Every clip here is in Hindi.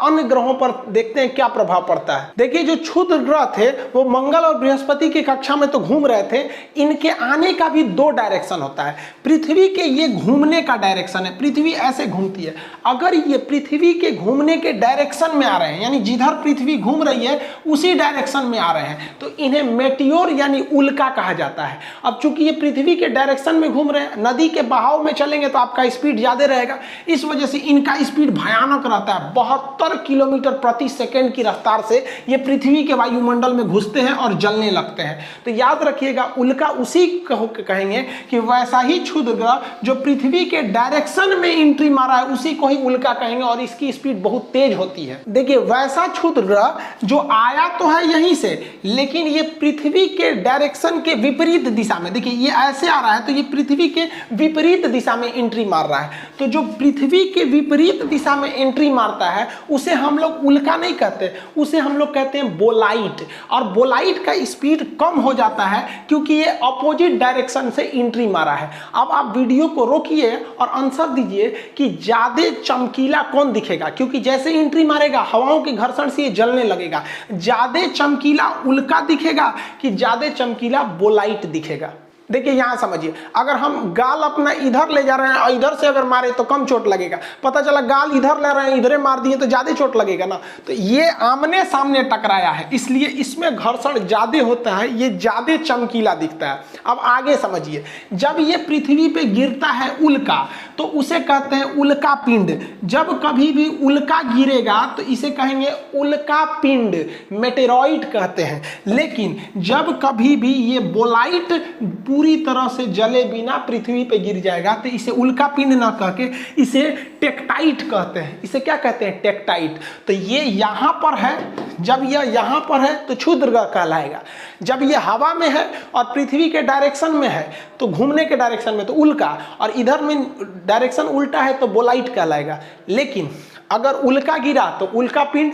अन्य ग्रहों पर देखते हैं क्या प्रभाव पड़ता है। देखिए जो क्षुद्र ग्रह थे वो मंगल और बृहस्पति की कक्षा में तो घूम रहे थे, इनके आने का भी दो डायरेक्शन होता है। पृथ्वी के ये घूमने का डायरेक्शन है, पृथ्वी ऐसे घूमती है। अगर ये पृथ्वी के घूमने के डायरेक्शन में आ रहे हैं, यानी जिधर पृथ्वी घूम रही है उसी डायरेक्शन में आ रहे हैं, तो इन्हें मेटियोर यानी उल्का कहा जाता है। अब चूंकि ये पृथ्वी के डायरेक्शन में घूम रहे हैं, नदी के बहाव में चलेंगे तो आपका स्पीड ज्यादा रहेगा, इस वजह से इनका स्पीड भयानक रहता है। 72 किलोमीटर प्रति सेकंड की रफ्तार से ये पृथ्वी के वायुमंडल में घुसते हैं और जलने लगते हैं। तो याद रखिएगा उल्का उसी को कहेंगे कि वैसा ही क्षुद्र ग्रह जो पृथ्वी के डायरेक्शन में एंट्री मारा है उसी को ही उल्का कहेंगे, और इसकी स्पीड बहुत तेज होती है। देखिए वैसा क्षुद्र ग्रह जो आया तो है यहीं से, लेकिन ये पृथ्वी के डायरेक्शन के विपरीत दिशा में, देखिए ये ऐसे आ रहा है तो ये पृथ्वी के विपरीत दिशा में एंट्री मार रहा है। तो जो पृथ्वी के विपरीत दिशा में एंट्री मारता है उसे हम लोग उल्का नहीं कहते, उसे हम लोग कहते हैं बोलाइट। और बोलाइट का स्पीड कम हो जाता है क्योंकि ये अपोजिट डायरेक्शन से एंट्री मारा है। अब आप वीडियो को रोकिए और आंसर दीजिए कि ज्यादा चमकीला कौन दिखेगा, क्योंकि जैसे एंट्री मारेगा हवाओं के घर्षण से ये जलने लगेगा। ज्यादा चमकीला उल्का दिखेगा कि ज्यादा चमकीला बोलाइट दिखेगा। देखिए यहां समझिए, अगर हम गाल अपना इधर ले जा रहे हैं और इधर से अगर मारे तो कम चोट लगेगा, पता चला गाल इधर ले रहे हैं इधरे मार दिए तो ज्यादा चोट लगेगा ना। तो ये आमने सामने टकराया है इसलिए इसमें घर्षण ज्यादा होता है, ये ज्यादा चमकीला दिखता है। अब आगे समझिए, जब ये पृथ्वी पे गिरता है उल्का तो उसे कहते हैं उल्का पिंड। जब कभी भी उल्का गिरेगा तो इसे कहेंगे उल्का पिंड, मेटेरॉइड कहते हैं। लेकिन जब कभी भी ये बोलाइट पूरी तरह से जले बिना पृथ्वी पे गिर जाएगा तो इसे उल्का पिंड ना कह के इसे टेक्टाइट कहते हैं। इसे क्या कहते हैं? टेक्टाइट। तो ये यहाँ पर है, जब यह यहाँ पर है तो क्षुद्र ग्रह कहलाएगा। जब ये हवा में है और पृथ्वी के डायरेक्शन में है तो घूमने के डायरेक्शन में तो उल्का, और इधर में डायरेक्शन उल्टा है तो बोलाइट कहलाएगा। लेकिन अगर उल्का गिरा तो उल्का पिंड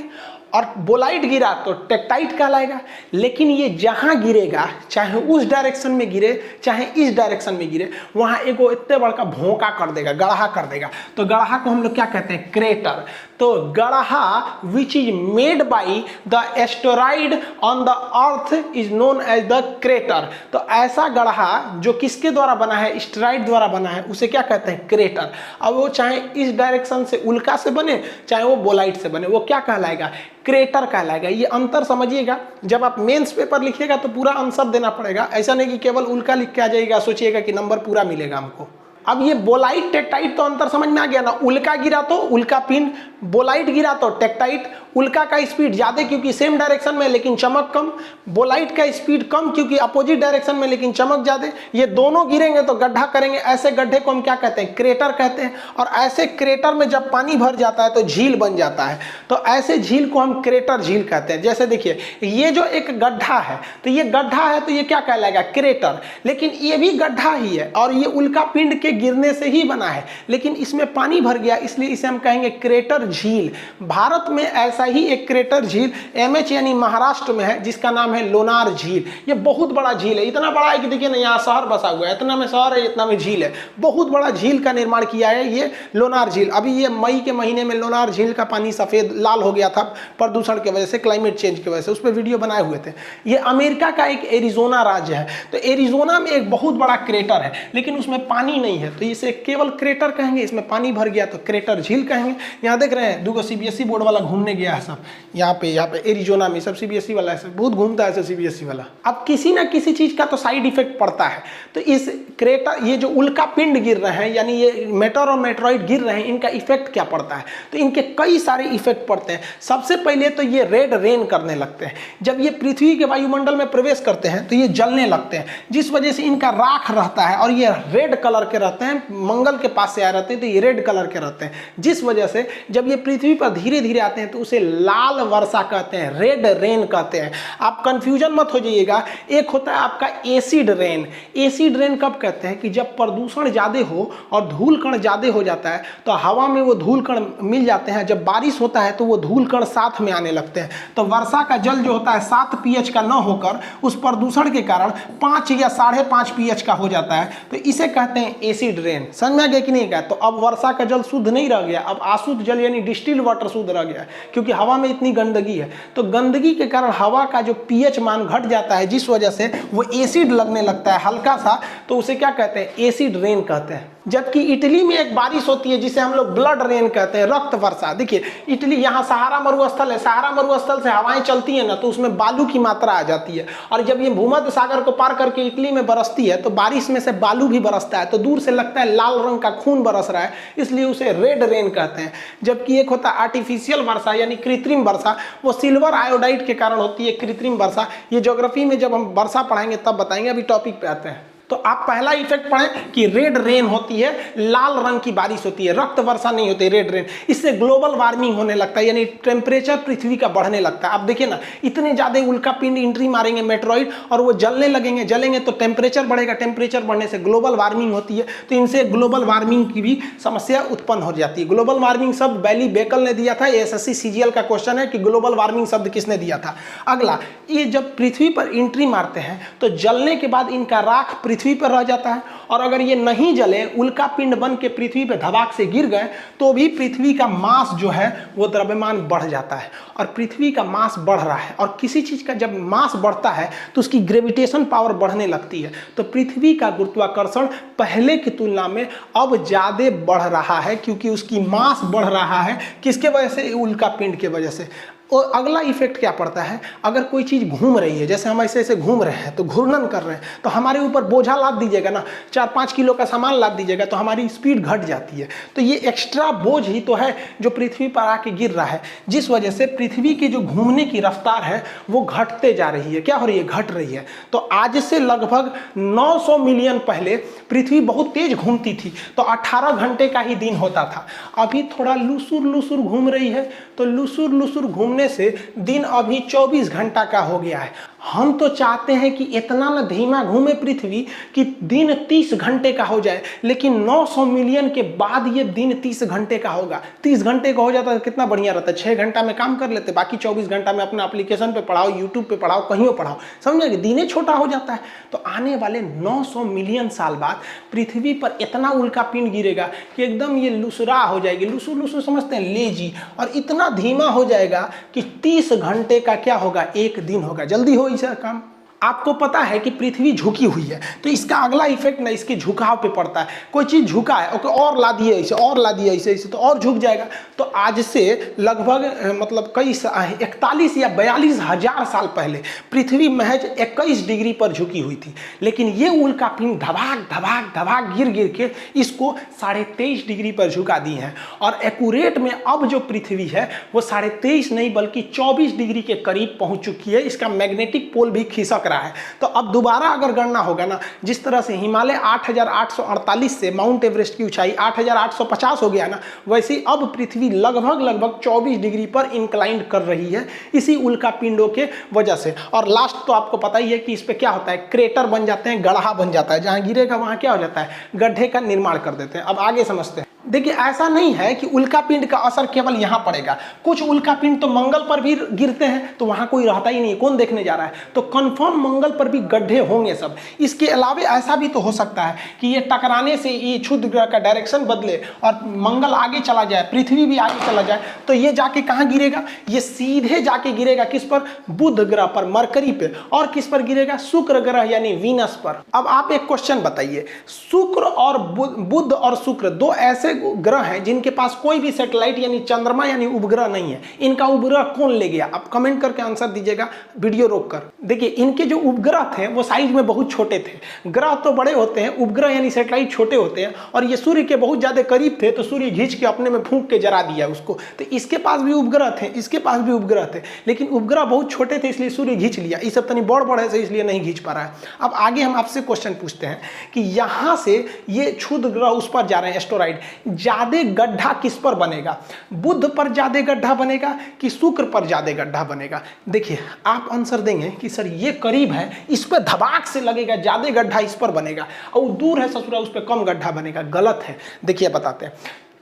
और बोलाइट गिरा तो टेक्टाइट कहलाएगा। लेकिन ये जहां गिरेगा, चाहे उस डायरेक्शन में गिरे चाहे इस डायरेक्शन में गिरे, वहां एगो इतने बड़का भोंका कर देगा, गड़हा कर देगा। तो गड़हा को हम लोग क्या कहते हैं? क्रेटर। तो गड़हा which is made by the asteroid on the earth is known as the crater. तो ऐसा गड़हा जो किसके द्वारा बना है? एस्टेरॉइड द्वारा बना है, उसे क्या कहते हैं? क्रेटर। अब वो चाहे इस डायरेक्शन से उल्का से बने चाहे वो बोलाइट से बने, वो क्या कहलाएगा? क्रेटर कहलाएगा। ये अंतर समझिएगा, जब आप मेंस पेपर लिखिएगा तो पूरा आंसर देना पड़ेगा। ऐसा नहीं कि केवल उल्का लिख के आ जाएगा, सोचिएगा कि नंबर पूरा मिलेगा हमको। अब ये बोलाइट टेक्टाइट तो अंतर समझ में आ गया ना। उल्का गिरा तो उल्का पिंड, बोलाइट गिरा तो टेक्टाइट। उल्का का स्पीड ज्यादा क्योंकि सेम डायरेक्शन में लेकिन चमक कम, बोलाइट का स्पीड कम क्योंकि अपोजिट डायरेक्शन में लेकिन चमक ज्यादा। ये दोनों गिरेंगे तो गड्ढा करेंगे, ऐसे गड्ढे को हम क्या कहते हैं? क्रेटर कहते हैं। और ऐसे क्रेटर में जब पानी भर जाता है तो झील बन जाता है, तो ऐसे झील को हम क्रेटर झील कहते हैं। जैसे देखिए ये जो एक गड्ढा है तो ये गड्ढा है तो ये क्या कहलाएगा? क्रेटर। लेकिन ये भी गड्ढा ही है और ये उल्का पिंड के गिरने से ही बना है, लेकिन इसमें पानी भर गया इसलिए इसे हम कहेंगे क्रेटर झील। भारत में ऐसा ही एक क्रेटर झील एमएच यानी महाराष्ट्र में है जिसका नाम है लोनार झील। ये बहुत बड़ा झील है, इतना बड़ा है कि देखिए ना यहाँ शहर बसा हुआ है, इतना में शहर है इतना में झील है। बहुत बड़ा झील का निर्माण किया है ये लोनार झील। अभी ये मई के महीने में लोनार झील का पानी सफेद लाल हो गया था प्रदूषण की वजह से, क्लाइमेट चेंज की वजह से। उस पर वीडियो बनाए हुए थे। ये अमेरिका का एक एरिजोना राज्य है, तो एरिजोना में एक बहुत बड़ा क्रेटर है लेकिन उसमें पानी नहीं है तो इसे केवल क्रेटर कहेंगे। इसमें पानी भर गया तो क्रेटर झील कहेंगे। यहाँ देख रहे हैं 2 सीबीएसई बोर्ड वाला घूमने गया है सब, यहाँ पे एरिजोना में सब सीबीएसई वाला है, बहुत घूमता है सीबीएसई वाला। अब किसी ना किसी चीज का तो साइड इफेक्ट पड़ता है। तो इस क्रेटर, ये जो उल्का पिंड गिर रहे हैं यानी ये मेटर और मेट्रॉइड गिर रहे हैं, इनका इफेक्ट क्या पड़ता है? तो इनके कई सारे इफेक्ट पड़ते हैं। सबसे पहले तो ये रेड रेन करने लगते हैं। जब ये पृथ्वी के वायुमंडल में प्रवेश करते हैं तो ये जलने लगते हैं, जिस वजह से इनका राख रहता है और ये रेड कलर के रहते हैं। मंगल के पास से आए रहते हैं तो ये रेड कलर के रहते हैं, जिस वजह से जब ये पृथ्वी पर धीरे धीरे आते हैं तो उसे लाल वर्षा कहते हैं, रेड रेन कहते हैं। आप कंफ्यूजन मत हो जाइएगा। एक होता है आपका एसिड रेन। एसिड रेन कब कहते हैं? कि जब प्रदूषण ज्यादा हो और धूल कण ज्यादा हो जाता है तो हवा में वो धूल कण मिल जाते हैं। जब बारिश होता है तो वो धूल कण साथ में आने लगते हैं, तो वर्षा का जल जो होता है 7 pH का न होकर उस प्रदूषण के कारण 5 या 5.5 pH का हो जाता है, तो इसे कहते हैं एसिड एसिड रेन। समझ में आ गया कि नहीं गया? तो अब वर्षा का जल शुद्ध नहीं रह गया, अब अशुद्ध जल यानी डिस्टिल्ड वाटर शुद्ध रह गया, क्योंकि हवा में इतनी गंदगी है। तो गंदगी के कारण हवा का जो पीएच मान घट जाता है, जिस वजह से वो एसिड लगने लगता है हल्का सा, तो उसे क्या कहते हैं? एसिड रेन कहते हैं। जबकि इटली में एक बारिश होती है जिसे हम लोग ब्लड रेन कहते हैं, रक्त वर्षा। देखिए इटली, यहाँ सहारा मरुस्थल है, सहारा मरुस्थल से हवाएं चलती हैं ना, तो उसमें बालू की मात्रा आ जाती है, और जब ये भूमध्य सागर को पार करके इटली में बरसती है तो बारिश में से बालू भी बरसता है, तो दूर से लगता है लाल रंग का खून बरस रहा है, इसलिए उसे रेड रेन कहते हैं। जबकि एक होता है आर्टिफिशियल वर्षा यानी कृत्रिम वर्षा, वो सिल्वर आयोडाइड के कारण होती है कृत्रिम वर्षा। ये ज्योग्राफी में जब हम वर्षा पढ़ाएंगे तब बताएंगे, अभी टॉपिक पे आते हैं। तो आप पहला इफेक्ट पढ़ें कि रेड रेन होती है, लाल रंग की बारिश होती है, रक्त वर्षा नहीं होती, रेड रेन। इससे ग्लोबल वार्मिंग होने लगता है, यानी टेम्परेचर पृथ्वी का बढ़ने लगता है। आप देखिए ना, इतने ज्यादा उल्का पिंड एंट्री मारेंगे मेट्रॉइड और वो जलने लगेंगे, जलेंगे तो टेम्परेचर बढ़ेगा, टेम्परेचर बढ़ने से ग्लोबल वार्मिंग होती है, तो इनसे ग्लोबल वार्मिंग की भी समस्या उत्पन्न हो जाती है। ग्लोबल वार्मिंग शब्द बैली बेकल ने दिया था, एसएससी सीजीएल का क्वेश्चन है कि ग्लोबल वार्मिंग शब्द किसने दिया था। अगला, ये जब पृथ्वी पर एंट्री मारते हैं तो जलने के बाद इनका राख पृथ्वी पर रह जाता है, और अगर ये नहीं जले, उल्का पिंड बन के पृथ्वी पे धबाक से गिर गए, तो भी पृथ्वी का मास जो है वो द्रव्यमान बढ़ जाता है, और पृथ्वी का मास बढ़ रहा है, और किसी चीज का जब मास बढ़ता है तो उसकी ग्रेविटेशन पावर बढ़ने लगती है। तो पृथ्वी का गुरुत्वाकर्षण पहले की तुलना में अब ज्यादा बढ़ रहा है, क्योंकि उसकी मास बढ़ रहा है। किसके वजह से? उल्का पिंड के वजह से। और अगला इफेक्ट क्या पड़ता है? अगर कोई चीज घूम रही है, जैसे हम ऐसे ऐसे घूम रहे हैं तो घूर्णन कर रहे हैं, तो हमारे ऊपर बोझा लाद दीजिएगा ना, 4-5 किलो का सामान लाद दीजिएगा, तो हमारी स्पीड घट जाती है। तो ये एक्स्ट्रा बोझ ही तो है जो पृथ्वी पर आके गिर रहा है, जिस वजह से पृथ्वी की जो घूमने की रफ्तार है वो घटते जा रही है। क्या हो रही है? घट रही है। तो आज से लगभग 900 मिलियन पहले पृथ्वी बहुत तेज घूमती थी, तो 18 घंटे का ही दिन होता था। अभी थोड़ा लुसुर लुसुर घूम रही है, तो लुसुर लुसुर घूमने से दिन अभी 24 घंटा का हो गया है। हम तो चाहते हैं कि इतना न धीमा घूमे पृथ्वी कि दिन 30 घंटे का हो जाए, लेकिन 900 मिलियन के बाद ये दिन 30 घंटे का होगा। 30 घंटे का हो जाता है कितना बढ़िया रहता है, 6 घंटा में काम कर लेते, बाकी 24 घंटा में अपना एप्लीकेशन पे पढ़ाओ, यूट्यूब पे पढ़ाओ, कहीं पढ़ाओ, समझे? दिने छोटा हो जाता है। तो आने वाले 900 मिलियन साल बाद पृथ्वी पर इतना उल्का पिंड गिरेगा कि एकदम ये लुसरा हो जाएगी। लुसुर लुसुर समझते हैं, लेजी, और इतना धीमा हो जाएगा कि 30 घंटे का क्या होगा? एक दिन होगा। जल्दी हो इसका काम। आपको पता है कि पृथ्वी झुकी हुई है, तो इसका अगला इफेक्ट ना इसके झुकाव पे पड़ता है। कोई चीज झुका है, ओके, और ला दिए ऐसे, और ला दिए ऐसे ऐसे, तो और झुक जाएगा। तो आज से लगभग मतलब कई 41 या 42 हजार साल पहले पृथ्वी महज 21 डिग्री पर झुकी हुई थी, लेकिन ये उल्का पिंड धबाक धबाक धबाक गिर गिर के इसको 23.5 डिग्री पर झुका दी है। और एक्यूरेट में अब जो पृथ्वी है वो 23.5 नहीं बल्कि 24 डिग्री के करीब पहुंच चुकी है। इसका मैग्नेटिक पोल भी खिसक रहा है। तो अब दोबारा अगर गणना होगा ना, जिस तरह से हिमालय 8848 से माउंट एवरेस्ट की ऊंचाई 8850 हो गया ना, वैसे अब पृथ्वी लगभग 24 डिग्री पर इंक्लाइंड कर रही है इसी उल्का पिंडों के वजह से। और लास्ट तो आपको पता ही है कि इस पे क्या होता है, क्रेटर बन जाते हैं, गड्ढा बन जाता है, जहां गिरेगा वहां क्या हो जाता है, गड्ढे का निर्माण कर देते हैं। अब आगे समझते हैं। देखिए ऐसा नहीं है कि उल्का पिंड का असर केवल यहां पड़ेगा, कुछ उल्का पिंड तो मंगल पर भी गिरते हैं, तो वहां कोई रहता ही नहीं, कौन देखने जा रहा है, तो कंफर्म मंगल पर भी गड्ढे होंगे सब। इसके अलावा ऐसा भी तो हो सकता है कि ये टकराने से ये क्षुद्र ग्रह का डायरेक्शन बदले और मंगल आगे चला जाए, पृथ्वी भी आगे चला जाए, तो ये जाके कहां गिरेगा, ये सीधे जाके गिरेगा किस पर, बुध ग्रह पर, मरकरी पे, और किस पर गिरेगा, शुक्र ग्रह यानी वीनस पर। अब आप एक क्वेश्चन बताइए, शुक्र और बुध और शुक्र दो ऐसे ग्रह हैं जिनके पास कोई भी सैटेलाइट यानी चंद्रमा यानी उपग्रह नहीं है, इनका उपग्रह कौन ले गया? आप कमेंट करके आंसर दीजिएगा वीडियो रोककर। देखिए इनके जो उपग्रह थे वो साइज में बहुत छोटे थे, ग्रह तो बड़े होते हैं, उपग्रह यानी सैटेलाइट छोटे होते हैं, और ये सूर्य के बहुत ज्यादा करीब थे तो सूर्य खींच के अपने में फूंक के जरा दिया उसको। तो इसके पास भी उपग्रह थे, इसके पास भी उपग्रह थे, लेकिन उपग्रह बहुत छोटे थे इसलिए सूर्य खींच लिया, ये सब तनी बड़ है इसलिए नहीं खींच पा रहा है। अब आगे हम आपसे क्वेश्चन पूछते हैं कि यहां से ये क्षुद्र ग्रह उस पर जा रहे हैं, एस्टेरॉइड, ज्यादा गड्ढा किस पर बनेगा, बुध पर ज्यादा गड्ढा बनेगा कि शुक्र पर ज्यादा गड्ढा बनेगा? देखिए आप आंसर देंगे कि सर ये करीब है, इस पर धबाक से लगेगा, ज्यादा गड्ढा इस पर बनेगा, और दूर है ससुरा उस पर कम गड्ढा बनेगा। गलत है। देखिए बताते हैं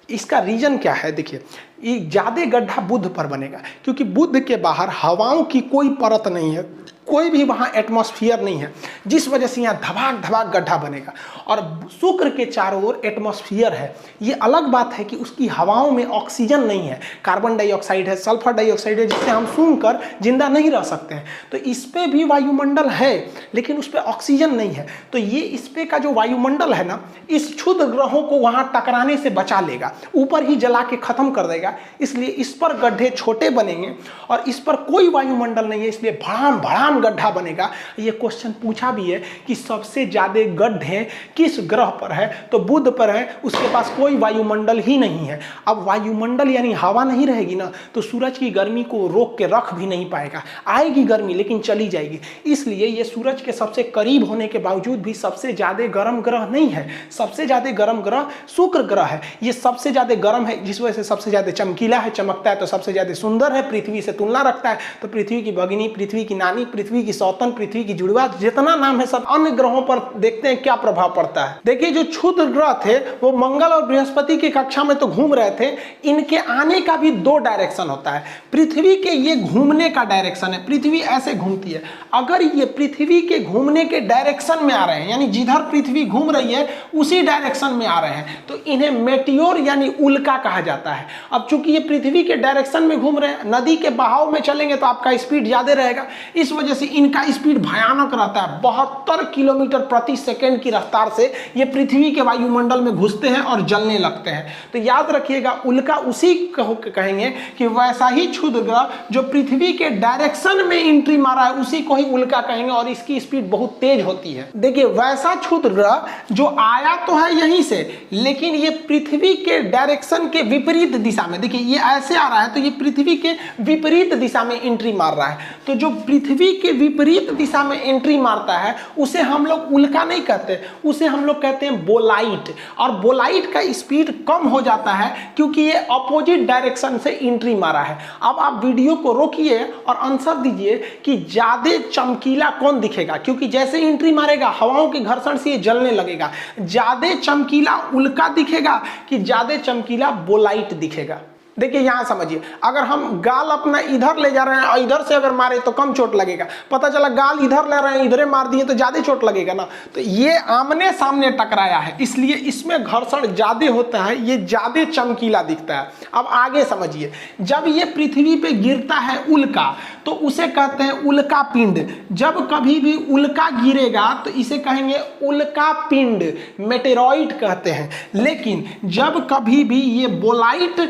इसका रीजन क्या है। देखिए ये ज्यादा गड्ढा बुध पर बनेगा क्योंकि बुध के बाहर हवाओं की कोई परत नहीं है, कोई भी वहाँ एटमॉस्फेयर नहीं है, जिस वजह से यहाँ धबाक धबाक गड्ढा बनेगा। और शुक्र के चारों ओर एटमॉस्फेयर है। ये अलग बात है कि उसकी हवाओं में ऑक्सीजन नहीं है, कार्बन डाइऑक्साइड है, सल्फर डाइऑक्साइड है, जिससे हम सूंघ कर जिंदा नहीं रह सकते हैं। तो इस पे भी वायुमंडल है, लेकिन उस पर ऑक्सीजन नहीं है। तो ये इस पे का जो वायुमंडल है ना, इस क्षुद्र ग्रहों को वहाँ टकराने से बचा लेगा, ऊपर ही जला के खत्म कर देगा। इसलिए इस पर गड्ढे छोटे बनेंगे और इस पर कोई वायुमंडल नहीं है, इसलिए भड़ाम भड़ाम गड्ढा बनेगा। ये क्वेश्चन पूछा भी है कि सबसे ज्यादा गड्ढे किस ग्रह पर है, तो बुध पर है, उसके पास कोई वायुमंडल ही नहीं है। अब वायुमंडल यानी हवा नहीं रहेगी ना, तो सूरज की गर्मी को रोक के रख भी नहीं पाएगा। आएगी गर्मी लेकिन चली जाएगी। इसलिए ये सूरज के सबसे करीब होने के बावजूद भी सबसे ज्यादा गर्म ग्रह नहीं है। सबसे ज्यादा गर्म ग्रह शुक्र ग्रह है। ये सबसे ज्यादा गर्म है, जिस वजह से सबसे ज्यादा चमकीला है, चमकता है, तो सबसे ज्यादा सुंदर है, पृथ्वी से तुलना रखता है। तो पृथ्वी की भगिनी, पृथ्वी की नानी, पृथ्वी की सौतन, पृथ्वी की जुड़वा, जितना नाम है सब अन्य ग्रहों पर देखते हैं क्या प्रभाव पड़ता है। देखिए जो क्षुद्र ग्रह थे वो मंगल और बृहस्पति की कक्षा में तो घूम रहे थे, इनके आने का भी दो डायरेक्शन होता है। पृथ्वी के ये घूमने का डायरेक्शन है, पृथ्वी ऐसे घूमती है। अगर ये पृथ्वी के घूमने के डायरेक्शन में आ रहे हैं, यानी जिधर पृथ्वी घूम रही है उसी डायरेक्शन में आ रहे हैं, तो इन्हें मेटियोर यानी उल्का कहा जाता है। अब चूंकि ये पृथ्वी के डायरेक्शन में घूम रहे हैं, नदी के बहाव में चलेंगे तो आपका स्पीड ज्यादा रहेगा, इस वजह से इनका स्पीड भयानक रहता है। 72 किलोमीटर प्रति सेकंड की रफ्तार से ये पृथ्वी के वायुमंडल में घुसते हैं और जलने लगते हैं। तो याद रखिएगा, उल्का उसी को कहेंगे कि वैसा ही क्षुद्र ग्रह जो पृथ्वी के डायरेक्शन में एंट्री मारा है उसी को ही उल्का कहेंगे, और इसकी स्पीड बहुत तेज होती है। देखिए वैसा क्षुद्र ग्रह जो आया तो है यहीं से, लेकिन ये पृथ्वी के डायरेक्शन के विपरीत दिशा में, देखिए ये ऐसे आ रहा है तो ये पृथ्वी के विपरीत दिशा में एंट्री मार रहा है। तो जो पृथ्वी के विपरीत दिशा में एंट्री मारता है उसे हम लोग उल्का नहीं कहते, उसे हम लोग कहते हैं बोलाइट। और बोलाइट का स्पीड कम हो जाता है क्योंकि ये अपोजिट डायरेक्शन से एंट्री मारा है। अब आप वीडियो को रोकिए और आंसर दीजिए कि ज्यादा चमकीला कौन दिखेगा, क्योंकि जैसे एंट्री मारेगा हवाओं के घर्षण से ये जलने लगेगा। ज्यादा चमकीला उल्का दिखेगा कि ज्यादा चमकीला बोलाइट दिखेगा। देखिए यहां समझिए, अगर हम गाल अपना इधर ले जा रहे हैं और इधर से अगर मारे तो कम चोट लगेगा, पता चला गाल इधर ले रहे हैं इधरे मार दिए तो ज्यादा चोट लगेगा ना। तो ये आमने सामने टकराया है, इसलिए इसमें घर्षण ज्यादा होता है, ये ज्यादा चमकीला दिखता है। अब आगे समझिए, जब ये पृथ्वी पे गिरता है उल्का तो उसे कहते हैं उल्का पिंड। जब कभी भी उल्का गिरेगा तो इसे कहेंगे उल्का पिंड, मेटेरॉइड कहते हैं। लेकिन जब कभी भी ये बोलाइट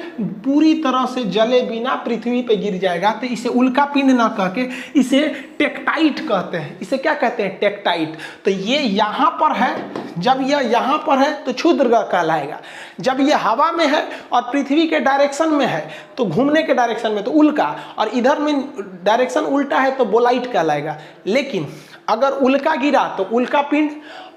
पूरी तरह से जले बिना पृथ्वी पे गिर जाएगा तो इसे उल्का पिंड ना कह के इसे टेक्टाइट कहते हैं। इसे क्या कहते हैं? टेक्टाइट। तो ये यहाँ पर है, जब यह यहाँ पर है तो क्षुद्र ग्रह कहलाएगा। जब ये हवा में है और पृथ्वी के डायरेक्शन में है तो घूमने के डायरेक्शन में तो उल्का, और इधर में डायरेक्शन उल्टा है तो बोलाइट कहलाएगा। लेकिन अगर उल्का गिरा तो उल्का पिंड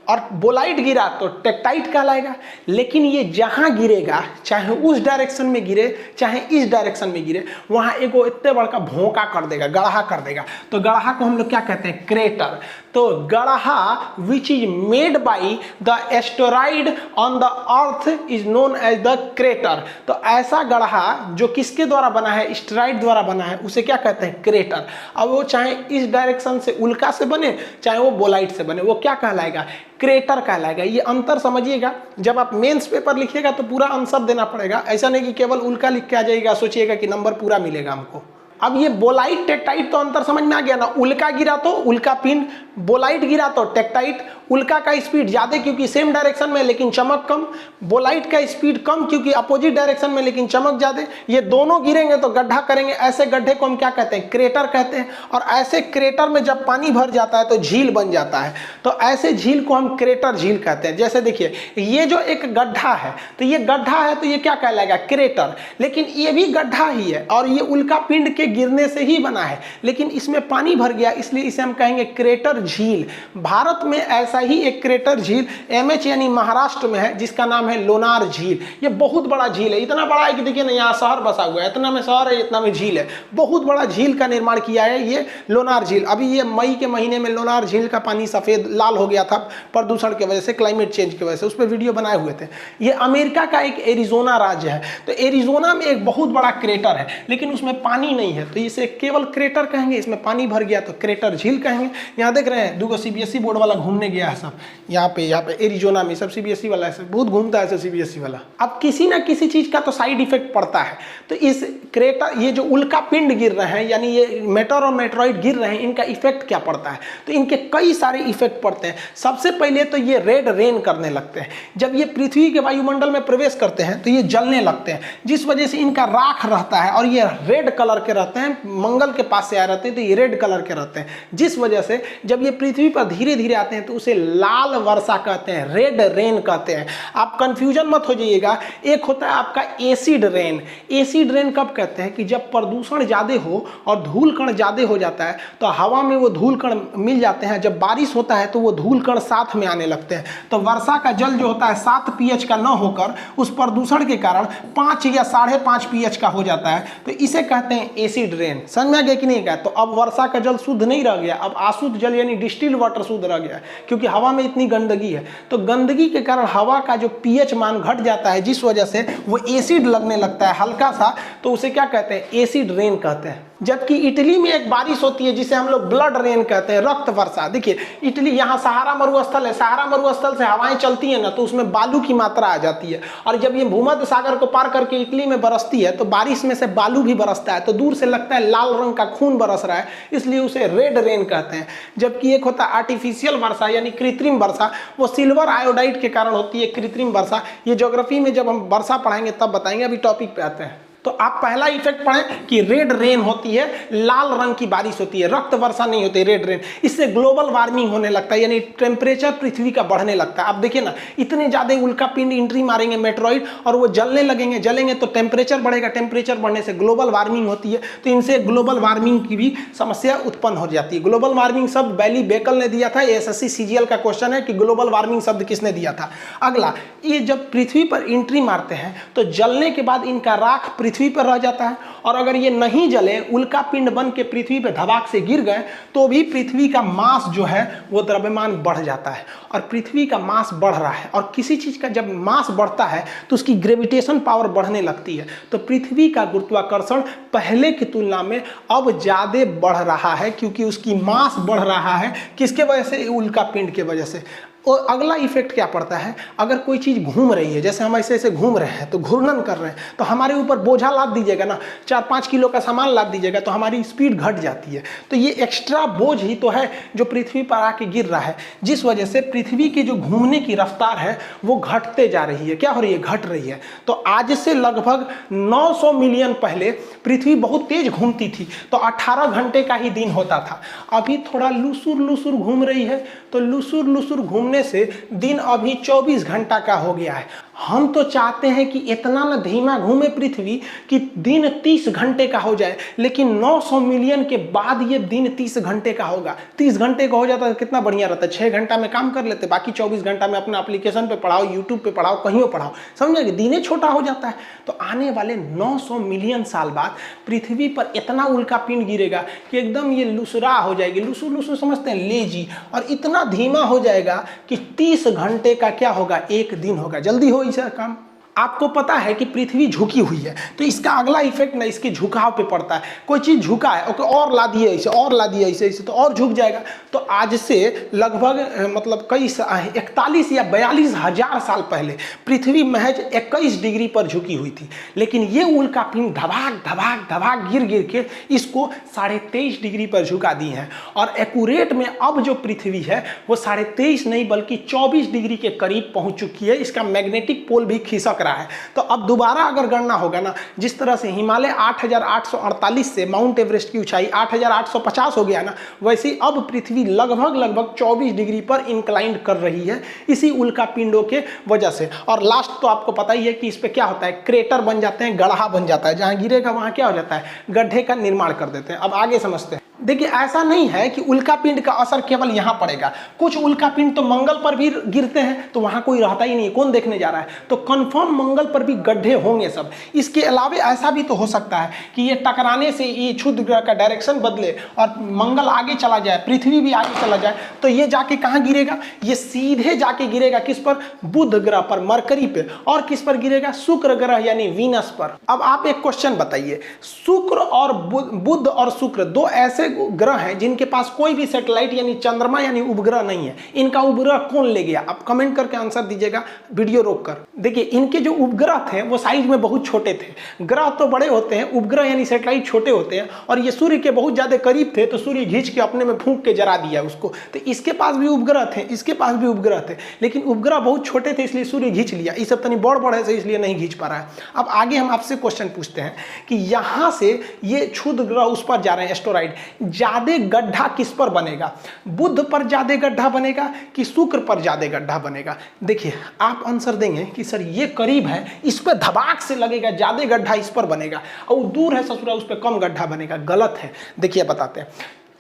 और बोलाइट गिरा तो टेक्टाइट कहलाएगा। लेकिन ये जहां गिरेगा, चाहे उस डायरेक्शन में गिरे चाहे इस डायरेक्शन में गिरे, वहां एगो इतने बड़का भोंका कर देगा, गड़हा कर देगा। तो गड़हा को हम लोग क्या कहते हैं? क्रेटर। तो गड़हा which is made by the asteroid on the earth is known as the crater. तो ऐसा गड़हा जो किसके द्वारा बना है? एस्टेरॉइड द्वारा बना है, उसे क्या कहते हैं? क्रेटर। अब वो चाहे इस डायरेक्शन से उल्का से बने चाहे वो बोलाइट से बने, वो क्या कहलाएगा? क्रेटर कहलाएगा। ये अंतर समझिएगा, जब आप मेंस पेपर लिखिएगा तो पूरा आंसर देना पड़ेगा। ऐसा नहीं कि केवल उल्का लिख के आ जाइएगा, सोचिएगा कि नंबर पूरा मिलेगा हमको। अब ये बोलाइट टेक्टाइट तो अंतर समझ में आ गया ना। उल्का गिरा तो उल्का पिंड, बोलाइट गिरा तो टेक्टाइट। उल्का का स्पीड ज्यादा क्योंकि सेम डायरेक्शन में लेकिन चमक कम, बोलाइट का स्पीड कम क्योंकि अपोजिट डायरेक्शन में लेकिन चमक ज्यादा। ये दोनों गिरेंगे तो गड्ढा करेंगे, ऐसे गड्ढे को हम क्या कहते हैं? क्रेटर कहते हैं। और ऐसे क्रेटर में जब पानी भर जाता है तो झील बन जाता है, तो ऐसे झील को हम क्रेटर झील कहते हैं। जैसे देखिए ये जो एक गड्ढा है, तो ये गड्ढा है तो ये क्या कहलाएगा? क्रेटर। लेकिन ये भी गड्ढा ही है और ये उल्का पिंड के गिरने से ही बना है, लेकिन इसमें पानी भर गया इसलिए इसे हम कहेंगे क्रेटर झील। भारत में ऐसा ऐसा ही एक क्रेटर झील MH यानी महाराष्ट्र में है, जिसका नाम है लोनार झील। ये बहुत बड़ा झील है, इतना बड़ा है कि देखिए ना यहाँ शहर बसा हुआ है, इतना में शहर है, इतना में झील है। बहुत बड़ा झील का निर्माण किया है ये लोनार झील। अभी ये मई के महीने में लोनार झील का पानी सफेद लाल हो गया था प्रदूषण की वजह से, क्लाइमेट चेंज की वजह से, उस पर वीडियो बनाए हुए थे। ये अमेरिका का एक एरिजोना राज्य है। तो एरिजोना में एक बहुत बड़ा क्रेटर है, लेकिन उसमें पानी नहीं है, तो इसे केवल क्रेटर कहेंगे। इसमें पानी भर गया तो क्रेटर झील कहेंगे। यहाँ देख रहे हैं 2 CBSE बोर्ड वाला घूमने गया है सब, यहाँ पे एरिजोना में सब CBSE वाला है, बहुत घूमता है CBSE वाला। अब किसी ना किसी चीज का तो साइड इफेक्ट पड़ता है। तो इस क्रेटर, ये जो उल्का पिंड गिर रहे हैं, यानी ये मेटेर और मेटेरॉइड गिर रहे हैं, इनका इफेक्ट क्या पड़ता है? तो इनके कई सारे इफेक्ट पड़ते हैं। सबसे पहले तो ये रेड रेन करने लगते हैं। जब ये पृथ्वी के वायुमंडल में प्रवेश करते हैं तो ये जलने लगते हैं, जिस वजह से इनका राख रहता है और ये रेड कलर के रहते हैं। मंगल के पास से आए रहते हैं तो ये रेड कलर के रहते हैं, जिस वजह से जब ये पृथ्वी पर धीरे धीरे आते हैं तो उसे लाल वर्षा कहते हैं, रेड रेन कहते हैं। आप कंफ्यूजन मत हो जाइएगा। एक होता है आपका एसिड रेन। एसिड रेन कब कहते हैं? कि जब प्रदूषण ज़्यादा हो और धूल कण ज़्यादा हो जाता है तो हवा में वो धूल कण मिल जाते हैं। जब बारिश होता है तो वो धूल कण साथ में आने लगते हैं। तो वर्षा का जल जो होता है 7 pH का न होकर उस प्रदूषण के कारण 5 या 5.5 pH का हो जाता है, तो इसे कहते हैं एसिड रेन। समझ में आ गया कि नहीं गया? तो अब वर्षा का जल शुद्ध नहीं रह गया, अब अशुद्ध जल यानी डिस्टिल्ड वाटर शुद्ध रह गया, क्योंकि हवा में इतनी गंदगी है। तो गंदगी के कारण हवा का जो pH मान घट जाता है, जिस वजह से वो एसिड लगने लगता है हल्का सा, तो उसे क्या कहते हैं? एसिड रेन कहते हैं। जबकि इटली में एक बारिश होती है जिसे हम लोग ब्लड रेन कहते हैं, रक्त वर्षा। देखिए इटली, यहाँ सहारा मरुस्थल है, सहारा मरुस्थल से हवाएं चलती है ना, तो उसमें बालू की मात्रा आ जाती है, और जब ये भूमध्य सागर को पार करके इटली में बरसती है तो बारिश में से बालू भी बरसता है, तो दूर से लगता है लाल रंग का खून बरस रहा है, इसलिए उसे रेड रेन कहते हैं। जबकि एक होता है आर्टिफिशियल वर्षा यानी कृत्रिम वर्षा, वो सिल्वर आयोडाइड के कारण होती है कृत्रिम वर्षा। ये ज्योग्राफी में जब हम वर्षा पढ़ाएंगे तब बताएंगे, अभी टॉपिक पे आते हैं। तो आप पहला इफेक्ट पढ़ें कि रेड रेन होती है, लाल रंग की बारिश होती है, रक्त वर्षा नहीं होती, रेड रेन। इससे ग्लोबल वार्मिंग होने लगता है, यानी टेम्परेचर पृथ्वी का बढ़ने लगता है। आप देखिए ना, इतने ज्यादा उल्का पिंड एंट्री मारेंगे मेटेरॉइड और वो जलने लगेंगे, जलेंगे तो टेम्परेचर बढ़ेगा, टेम्परेचर बढ़ने से ग्लोबल वार्मिंग होती है। तो इनसे ग्लोबल वार्मिंग की भी समस्या उत्पन्न हो जाती है। ग्लोबल वार्मिंग शब्द बैली बेकल ने दिया था, SSC CGL का क्वेश्चन है कि ग्लोबल वार्मिंग शब्द किसने दिया था। अगला, ये जब पृथ्वी पर एंट्री मारते हैं तो जलने के बाद इनका राख पृथ्वी पर रह जाता है, और अगर ये नहीं जले, उल्का पिंड बन के पृथ्वी पे धबाक से गिर गए, तो भी पृथ्वी का मास जो है वो द्रव्यमान बढ़ जाता है। और पृथ्वी का मास बढ़ रहा है, और किसी चीज का जब मास बढ़ता है तो उसकी ग्रेविटेशन पावर बढ़ने लगती है। तो पृथ्वी का गुरुत्वाकर्षण पहले की तुलना में अब ज्यादा बढ़ रहा है, क्योंकि उसकी मास बढ़ रहा है। किसके वजह से? उल्का पिंड के वजह से। और अगला इफेक्ट क्या पड़ता है? अगर कोई चीज़ घूम रही है, जैसे हम ऐसे ऐसे घूम रहे हैं तो घूर्णन कर रहे हैं, तो हमारे ऊपर बोझा लाद दीजिएगा ना, 4-5 किलो का सामान लाद दीजिएगा तो हमारी स्पीड घट जाती है। तो ये एक्स्ट्रा बोझ ही तो है जो पृथ्वी पर आके गिर रहा है, जिस वजह से पृथ्वी की जो घूमने की रफ्तार है वो घटते जा रही है। क्या हो रही है? घट रही है। तो आज से लगभग 900 मिलियन पहले पृथ्वी बहुत तेज घूमती थी, तो 18 घंटे का ही दिन होता था। अभी थोड़ा लुसुर लुसुर घूम रही है, तो लुसुर लुसुर घूमने से दिन अभी 24 घंटा का हो गया है। हम तो चाहते हैं कि इतना न धीमा घूमे पृथ्वी कि दिन 30 घंटे का हो जाए, लेकिन 900 मिलियन के बाद ये दिन 30 घंटे का होगा। 30 घंटे का हो जाता है तो कितना बढ़िया रहता है। 6 घंटा में काम कर लेते, बाकी 24 घंटा में अपना एप्लीकेशन पे पढ़ाओ, यूट्यूब पे पढ़ाओ, कहीं पढ़ाओ, समझे? दिने छोटा हो जाता है। तो आने वाले 900 मिलियन साल बाद पृथ्वी पर इतना उल्का पिंड गिरेगा कि एकदम ये लुसरा हो जाएगी। लुसुर लुसुर समझते हैं, लेजी, और इतना धीमा हो जाएगा कि 30 घंटे का क्या होगा? एक दिन होगा। जल्दी हो इसका काम। आपको पता है कि पृथ्वी झुकी हुई है, तो इसका अगला इफेक्ट ना इसके झुकाव पे पड़ता है। कोई चीज झुका है, ओके, और ला दिए ऐसे, और ला दिए ऐसे ऐसे, तो और झुक जाएगा। तो आज से लगभग मतलब 41 या 42 हजार साल पहले पृथ्वी महज 21 डिग्री पर झुकी हुई थी, लेकिन ये उल्का पिंड धबाक धबाक धबाक गिर गिर के इसको 23.5 डिग्री पर झुका दी है। और एक्यूरेट में अब जो पृथ्वी है वो 23.5 नहीं बल्कि 24 डिग्री के करीब पहुंच चुकी है। इसका मैग्नेटिक पोल भी खिसक रहा है। तो अब दोबारा अगर गणना होगा ना, जिस तरह से हिमालय 8,848 से माउंट एवरेस्ट की ऊंचाई 8,850 हो गया ना, वैसे अब पृथ्वी लगभग 24 डिग्री पर इंक्लाइंड कर रही है इसी उल्का पिंडों के वजह से। और लास्ट तो आपको पता ही है कि इस पे क्या होता है, क्रेटर बन जाते हैं, गड्ढा बन जाता है। जहां गिरेगा वहां क्या हो जाता है, गड्ढे का निर्माण कर देते हैं। अब आगे समझते हैं। देखिए ऐसा नहीं है कि उल्कापिंड का असर केवल यहां पड़ेगा, कुछ उल्कापिंड तो मंगल पर भी गिरते हैं तो वहां कोई रहता ही नहीं, कौन देखने जा रहा है, तो कंफर्म मंगल पर भी गड्ढे होंगे सब। इसके अलावा ऐसा भी तो हो सकता है कि ये टकराने से ये क्षुद्र ग्रह का डायरेक्शन बदले और मंगल आगे चला जाए, पृथ्वी भी आगे चला जाए, तो ये जाके कहां गिरेगा, ये सीधे जाके गिरेगा किस पर, बुध ग्रह पर, मरकरी पे, और किस पर गिरेगा, शुक्र ग्रह यानी वीनस पर। अब आप एक क्वेश्चन बताइए, शुक्र और बुध और शुक्र दो ऐसे ग्रह हैं जिनके पास कोई भी सैटेलाइट यानी चंद्रमा यानी उपग्रह नहीं है, इनका उपग्रह कौन ले गया, आप कमेंट करके आंसर दीजिएगा वीडियो रोककर। देखिए इनके जो उपग्रह थे वो साइज में बहुत छोटे थे, ग्रह तो बड़े होते हैं, उपग्रह यानी सैटेलाइट छोटे होते हैं, और ये सूर्य के बहुत ज्यादा करीब थे तो सूर्य घींच के अपने में फूंक के जरा दिया उसको, तो इसके पास भी उपग्रह थे, इसके पास भी उपग्रह थे, लेकिन उपग्रह बहुत छोटे थे इसलिए सूर्य घींच लिया, ये सब तनी बड़ बड़ है इसलिए नहीं घींच पा रहा है। अब आगे हम आपसे क्वेश्चन पूछते हैं कि यहां से ये क्षुद्र ग्रह उस पर जा रहे हैं एस्टेरॉइड, ज्यादा गड्ढा किस पर बनेगा, बुध पर ज्यादा गड्ढा बनेगा कि शुक्र पर ज्यादा गड्ढा बनेगा। देखिए आप आंसर देंगे कि सर ये करीब है, इस पर धबाक से लगेगा, ज्यादा गड्ढा इस पर बनेगा, और दूर है ससुरा उस पर कम गड्ढा बनेगा। गलत है, देखिए बताते हैं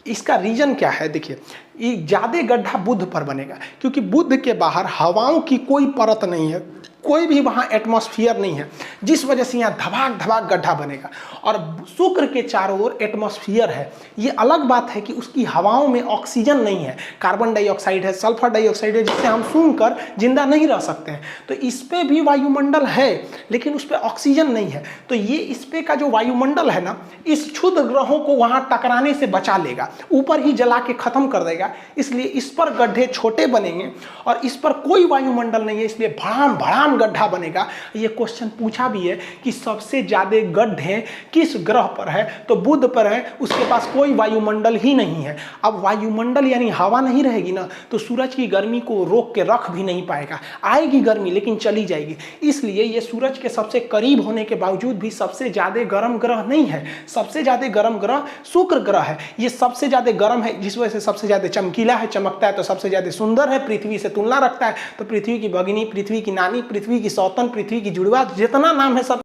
इसका रीजन क्या है। देखिए ये ज्यादा गड्ढा बुध पर बनेगा क्योंकि बुध के बाहर हवाओं की कोई परत नहीं है, कोई भी वहाँ एटमॉस्फेयर नहीं है, जिस वजह से यहाँ धबाक धबाक गड्ढा बनेगा। और शुक्र के चारों ओर एटमॉस्फेयर है, ये अलग बात है कि उसकी हवाओं में ऑक्सीजन नहीं है, कार्बन डाइऑक्साइड है, सल्फर डाइऑक्साइड है, जिससे हम सूंघकर जिंदा नहीं रह सकते हैं। तो इस पे भी वायुमंडल है लेकिन उस पर ऑक्सीजन नहीं है, तो ये इस पे का जो वायुमंडल है ना, इस क्षुद्र ग्रहों को वहाँ टकराने से बचा लेगा, ऊपर ही जला के खत्म कर देगा, इसलिए इस पर गड्ढे छोटे बनेंगे और इस पर कोई वायुमंडल नहीं है, इसलिए भड़ाम भड़ाम गड्ढा बनेगा। ये क्वेश्चन पूछा भी है कि सबसे ज्यादा गड्ढे किस ग्रह पर है, तो बुध पर है, उसके पास कोई वायुमंडल ही नहीं है। अब वायुमंडल यानी हवा नहीं रहेगी ना, तो सूरज की गर्मी को रोक के रख भी नहीं पाएगा, आएगी गर्मी लेकिन चली जाएगी। इसलिए ये सूरज के सबसे करीब होने के बावजूद भी सबसे ज्यादा गर्म ग्रह नहीं है, सबसे ज्यादा गर्म ग्रह शुक्र ग्रह है। ये सबसे ज्यादा गर्म है, जिस वजह से सबसे ज्यादा चमकीला है, चमकता है, तो सबसे ज्यादा सुंदर है, पृथ्वी से तुलना रखता है, तो पृथ्वी की भगिनी, पृथ्वी की नानी, पृथ्वी की सौतन, पृथ्वी की जुड़वा, जितना नाम है सब